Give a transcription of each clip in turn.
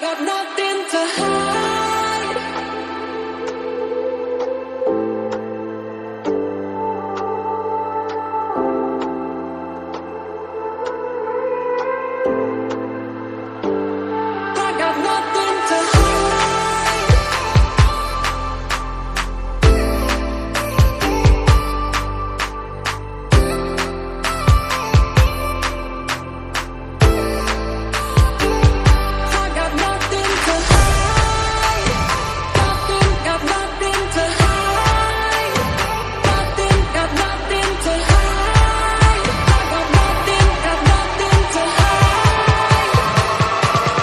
got nothing to hide. I got nothing to hide. I got nothing to hide. Nothing, got nothing to hide. Nothing, got nothing to hide. I got nothing to hide.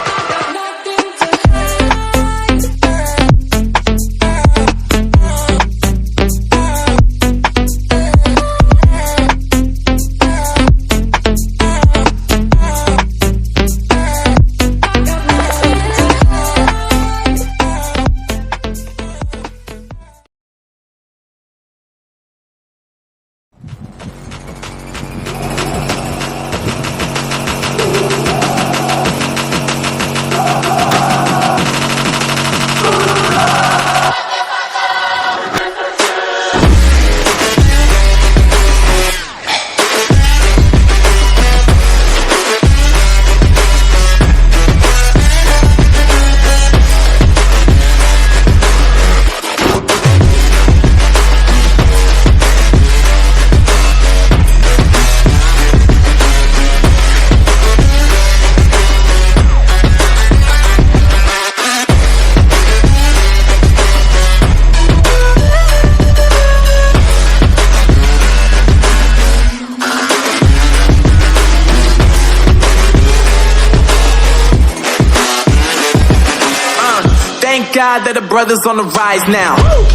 I got nothing to Thank God that the brothers on the rise now.